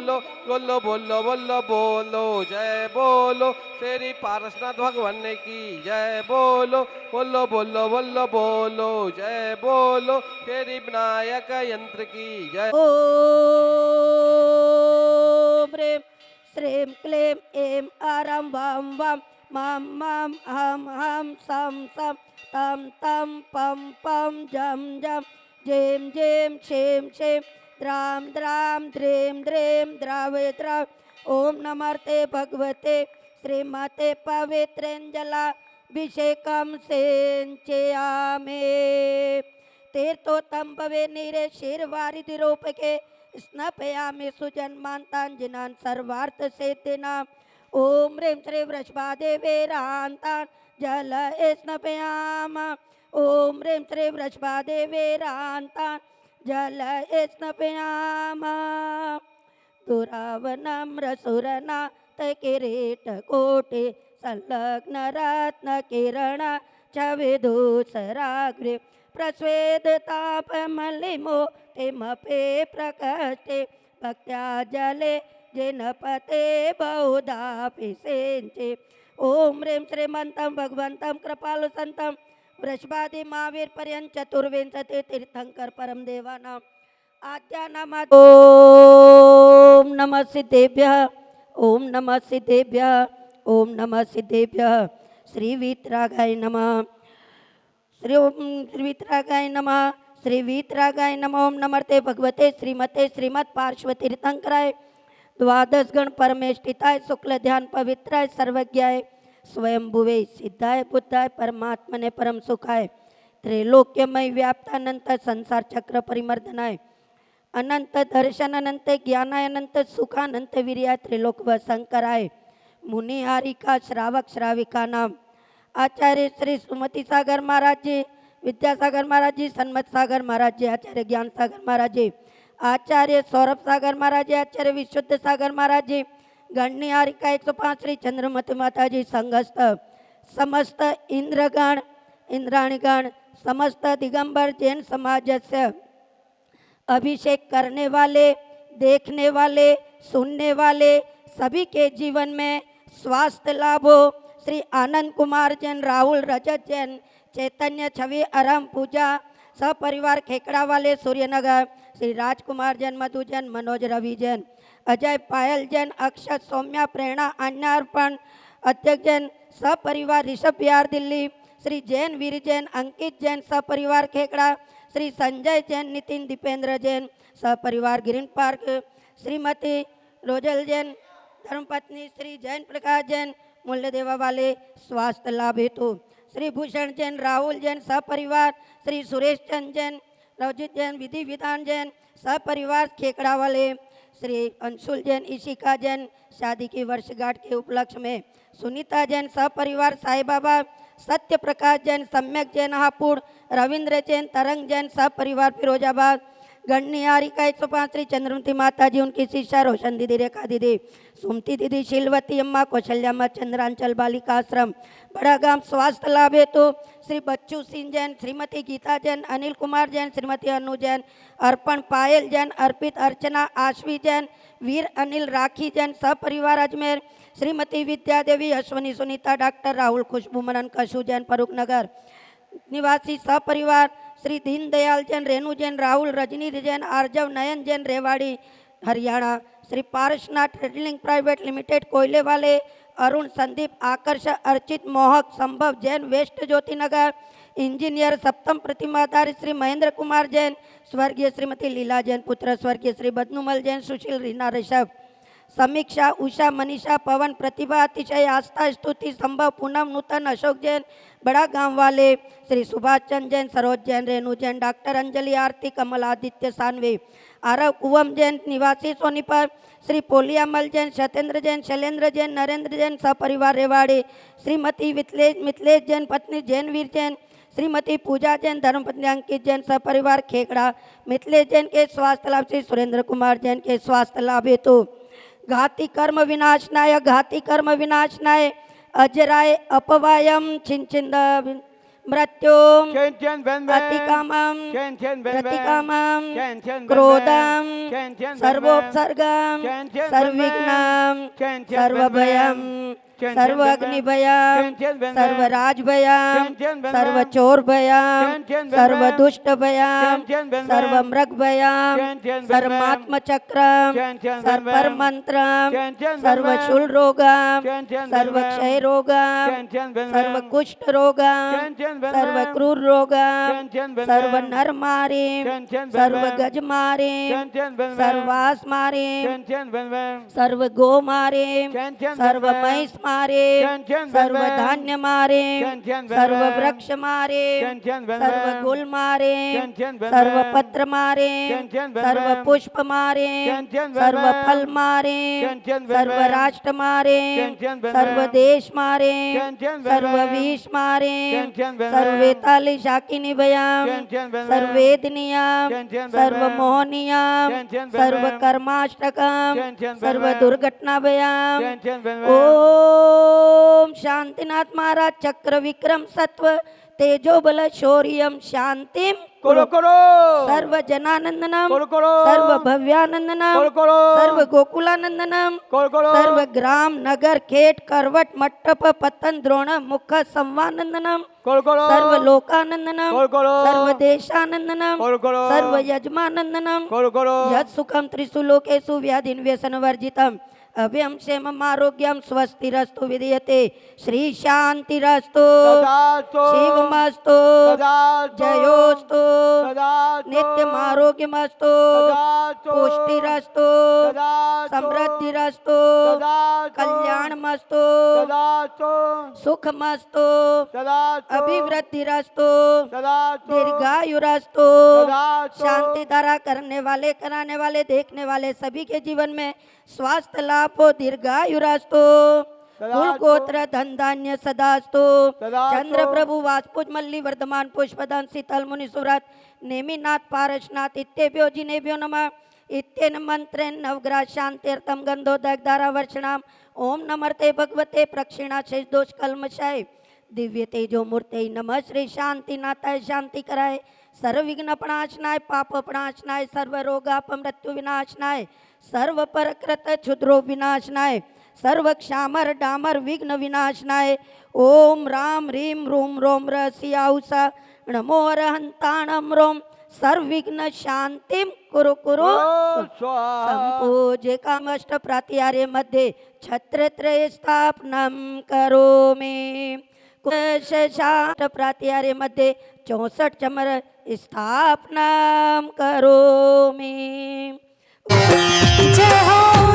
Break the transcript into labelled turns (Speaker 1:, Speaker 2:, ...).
Speaker 1: बोलो बोलो बोलो बोलो बोलो जय बोलो श्री पारसनाथ भगवान की जय बोलो बोलो बोलो बोलो बोलो जय बोलो श्री विनायक यंत्र की जय।
Speaker 2: ओम ह्रीं श्रीं क्लीं ऐं आरां वां वां मां मां हं हं सं सं तं तं पं पं जं जं जें जें शें शें द्रां द्रां द्रीं द्रीं द्रावय द्राव। ओम नमस्ते भगवते श्रीमते पवित्रेंजलाभिषेकं सेंचयामि। तीर्थोत्तम भवे नीरे क्षीरवारिधिरूपके स्नपयामि सुजन्मान्ताञ्जनान् सर्वार्थ सिद्धिनाम्। ओम ह्रीं श्री वृषभादेवीरान्तान् जल स्नपयामः। ओम ह्रीं श्री वृषभादेवीरान्तान् जल स्नपयामः। दुरावनम्रसुरनाथ किरीटकोटि संलग्न रत्नकिरण च विदूषराग्रे प्रस्वेदतापमलिमोतिमपि प्रकटे भक्त्या जले जिनपते बहुधापि सेंचे। ओम ह्रीं श्रीमन्तं भगवन्तं कृपालु संतं वृषभादि महावीर पर्यंत चतुर्विंशति तीर्थंकर परम देवानाम आद्या नाम। ओम नमः सिद्धेभ्यः ओम नमः सिद्धेभ्यः ओम नमः सिद्धेभ्यः। श्री वीतरागाय नमः। श्री वीतरागाय नमः। श्री वीतरागाय नमः। ओम नमस्ते भगवते श्रीमते श्रीमद पार्श्व तीर्थंकराय द्वादश गण परमेष्ठिताय शुक्ल ध्यान पवित्राय सर्वज्ञाय स्वयंभुवे सिद्धाय बुद्धाय परमात्मने परम सुखाय त्रैलोक्यमय व्याप्तानंत संसार चक्र परिमर्दनाय अनंत दर्शन अनंत ज्ञानाय अनंत सुखानंत वीर्याय त्रिलोक शंकराय मुनि हारिका श्रावक श्राविका नाम आचार्य श्री सुमति सागर महाराज जी, विद्यासागर महाराज जी, सन्मत सागर महाराज जी, आचार्य ज्ञान सागर महाराज जी, आचार्य सौरभ सागर महाराज जी, आचार्य विशुद्ध सागर महाराज जी, गणनी हारिका 105 श्री चंद्रमती माता जी संघस्थ समस्त इंद्रगण इंद्राणीगण समस्त दिगंबर जैन समाज से अभिषेक करने वाले देखने वाले सुनने वाले सभी के जीवन में स्वास्थ्य लाभ हो। श्री आनंद कुमार जैन, राहुल रजत जैन, चैतन्य छवि अरम पूजा सपरिवार खेकड़ा वाले सूर्यनगर, श्री राजकुमार जैन, मधु जैन, मनोज रवि जैन, अजय पायल जैन, अक्षत सौम्या प्रेरणा आज्ञा अर्पण अध्यक्ष जैन सपरिवार ऋषभ बिहार दिल्ली, श्री जैन वीर जैन, अंकित जैन सपरिवार खेकड़ा, श्री संजय जैन, नितिन दीपेंद्र जैन सपरिवार green park, Shrimati Rosel Jain धर्मपत्नी, श्री जैन प्रकाश जैन मूल्यदेवा वाले स्वास्थ्य लाभ हेतु, श्री भूषण जैन, राहुल जैन सपरिवार, श्री सुरेश चंद जैन, रवजीत जैन, विधि विधान जैन सपरिवार खेकड़ा वाले, श्री अंशुल जैन, इशिका जैन शादी की वर्षगांठ के उपलक्ष्य में, सुनीता जैन सपरिवार साई बाबा, सत्य प्रकाश जैन, सम्यक जैन हापुड़, रविंद्र जैन, तरंग जैन सपरिवार फिरोजाबाद, गणनी हारिका 105 श्री चंद्रमती माता जी, उनकी शिष्या रोशन दीदी, रेखा दीदी, सुमती दीदी, शीलवती अम्मा, कौशल्याम्मा, चंद्रांचल बालिका आश्रम बड़ा गांव स्वास्थ्य लाभ हेतु, श्री बच्चू सिंह जैन, श्रीमती गीता जैन, अनिल कुमार जैन, श्रीमती अनु जैन, अर्पण पायल जैन, अर्पित अर्चना, आश्वी जैन, वीर अनिल, राखी जैन सपरिवार अजमेर, श्रीमती विद्या देवी, अश्वनी सुनीता, डॉक्टर राहुल, खुशबू मनन, कशु जैन फरूख नगर निवासी सपरिवार, Shri Deendayal Jain, Renu Jain, Rahul, Rajni Jain, Aarjav Nayan Jain Rewari Haryana, Shri Parasnath trading private limited कोयले वाले, अरुण, संदीप, आकर्ष, अर्चित, मोहक, संभव जैन वेस्ट ज्योति नगर, इंजीनियर सप्तम प्रतिमाधारी श्री महेंद्र कुमार जैन, स्वर्गीय श्रीमती लीला जैन पुत्र स्वर्गीय श्री बदनुमल जैन, सुशील, रीना, ऋषभ, समीक्षा, उषा, मनीषा, पवन, प्रतिभा, अतिशय, आस्था, स्तुति, संभव, पूनम, नूतन, अशोक जैन बड़ा गांव वाले, श्री सुभाष चंद जैन, सरोज जैन, रेणु जैन, डॉक्टर अंजलि, आरती, कमल, आदित्य सानवे, आरव, कुवम जैन निवासी सोनीपत, श्री पोलियामल जैन, सत्येंद्र जैन, शैलेंद्र जैन, नरेंद्र जैन सपरिवार रेवाड़ी, श्रीमती मिथिलेश जैन पत्नी जैनवीर जैन, श्रीमती पूजा जैन, धर्मपत्नी अंकित जैन सपरिवार खेकड़ा, मिथिलेश जैन के स्वास्थ्य लाभ, श्री सुरेंद्र कुमार जैन के स्वास्थ्य लाभ हेतु, घाती कर्म विनाशनाय, घाती कर्म विनाशनाय, अजराय अपवायम छिंचिंद मृत्युं
Speaker 3: chen chen ven ven,
Speaker 2: अतिकामं
Speaker 3: chen chen ven ven,
Speaker 2: प्रतिकामं
Speaker 3: chen chen ven
Speaker 2: क्रोधं
Speaker 3: ven, chen chen ven
Speaker 2: सर्वोपसर्गं
Speaker 3: chen chen ven
Speaker 2: सर्वविघ्नं
Speaker 3: chen chen
Speaker 2: सर्वभयं
Speaker 3: chen
Speaker 2: सर्वाग्निभयं
Speaker 3: chen chen ven
Speaker 2: सर्वराजभयं
Speaker 3: chen chen ven
Speaker 2: सर्वचोरभयं
Speaker 3: chen chen ven
Speaker 2: सर्वदुष्टभयं
Speaker 3: chen chen ven
Speaker 2: सर्वमृगभयं
Speaker 3: chen chen ven
Speaker 2: सर्वात्मचक्रं
Speaker 3: chen chen ven
Speaker 2: सर्वमन्त्रं
Speaker 3: chen chen ven
Speaker 2: सर्वशूलरोगं
Speaker 3: chen chen ven
Speaker 2: सर्वक्षयरोगं
Speaker 3: chen chen ven
Speaker 2: सर्वकुष्ठरोगं
Speaker 3: chen chen ven
Speaker 2: सर्वक्रूररोगं
Speaker 3: chen chen ven
Speaker 2: सर्वनरमारीं
Speaker 3: chen chen ven
Speaker 2: सर्वगजमारीं
Speaker 3: chen chen ven
Speaker 2: सर्वासमारीं
Speaker 3: chen chen ven
Speaker 2: सर्वगोमारीं
Speaker 3: chen chen ven
Speaker 2: सर्वमहिषमारीं
Speaker 3: chen chen ven
Speaker 2: सर्वधान्यमारीं
Speaker 3: chen chen ven
Speaker 2: सर्ववृक्षमारीं
Speaker 3: chen chen ven
Speaker 2: सर्वगुलमारीं
Speaker 3: chen chen ven
Speaker 2: सर्वपत्रमारीं
Speaker 3: chen chen ven
Speaker 2: सर्वपुष्पमारीं
Speaker 3: chen chen ven
Speaker 2: सर्वफलमारीं
Speaker 3: chen chen ven
Speaker 2: सर्वराष्ट्रमारीं
Speaker 3: chen chen ven
Speaker 2: सर्वदेशमारीं
Speaker 3: chen chen ven
Speaker 2: सर्वविषमारीं
Speaker 3: chen chen ven
Speaker 2: सर्वेताली शाकिनीभयं
Speaker 3: chen chen ven
Speaker 2: सर्वेदनीयं
Speaker 3: chen chen ven
Speaker 2: सर्वमोहनीयं
Speaker 3: chen chen ven
Speaker 2: सर्वकर्माष्टकं
Speaker 3: chen chen ven
Speaker 2: सर्वदुर्घटनाभयं
Speaker 3: chen chen ven
Speaker 2: ओम शांतिनाथ महाराज चक्र विक्रम सत्व तेजो बल शौर्यम शांतिम
Speaker 3: करो करो
Speaker 2: सर्व जनानंदनम
Speaker 3: करो करो
Speaker 2: सर्व भव्यानंदनम
Speaker 3: करो करो
Speaker 2: सर्व गोकुलानंदनम
Speaker 3: करो करो
Speaker 2: सर्व ग्राम नगर खेट करवट मट्टप पतन द्रोण मुख संवानंदनम
Speaker 3: करो करो
Speaker 2: सर्व लोकानंदनम
Speaker 3: करो करो
Speaker 2: सर्व देशानंदनम
Speaker 3: करो करो
Speaker 2: सर्व यजमानंदनम
Speaker 3: करो करो
Speaker 2: यत् सुखम त्रिषु लोकेषु व्याधिन व्यसन वर्जितम अभयम क्षेमम आरोग्यम स्वस्तिरस्तु विधीयते श्री शांतिरस्तु
Speaker 3: तदास्तु
Speaker 2: शिवमस्तु
Speaker 3: तदास्तु
Speaker 2: जयोस्तु
Speaker 3: तदास्तु
Speaker 2: नित्यम आरोग्यमस्तु
Speaker 3: तदास्तु
Speaker 2: पुष्टिरस्तु
Speaker 3: तदास्तु
Speaker 2: समृद्धिरस्तु
Speaker 3: तदास्तु
Speaker 2: कल्याणमस्तु
Speaker 3: तदास्तु
Speaker 2: सुखमस्तु
Speaker 3: तदास्तु
Speaker 2: अभिवृद्धिरस्तु
Speaker 3: तदास्तु
Speaker 2: दीर्घायुरस्तु
Speaker 3: तदास्तु
Speaker 2: शांति धारा करने वाले कराने वाले देखने वाले सभी के जीवन में स्वास्थ्य लाभ हो दीर्घायुरास्तु कुल गोत्र धन धान्य सदास्तु चंद्र प्रभु वासपुज मल्ली वर्धमान पुष्पदान शीतल मुनि सुव्रत नेमिनाथ पारसनाथ इत्येभ्यो जिनेभ्यो नमः इत्येन मंत्रेण नवग्रह शांत्यर्थम गंधोदकधारा वर्षणाम ओम नमर्ते भगवते प्रक्षिणा शेष दोष कल्मषाय दिव्य तेजो मूर्ते नमः श्री शांतिनाथाय शांति कराय सर्व विघ्न प्रणाशनाय पाप प्रणाशनाय सर्व रोगाप मृत्यु विनाशनाय सर्व परकृत क्षुद्रो विनाशनाय सर्व क्षामर डामर विघ्न विनाशनाय ओम राम ह्रीम रूम रोम रसियाउसा नमो अरहंताणम रोम सर्वविघ्न शांतिम कुरु कुरु संपूज्य कामष्ट प्रातिहार्य मध्ये छत्रत्रय स्थापनम करोमि कुशशाट प्रातिहार्य मध्ये 64 चमर स्थापना करोमि
Speaker 4: जय हो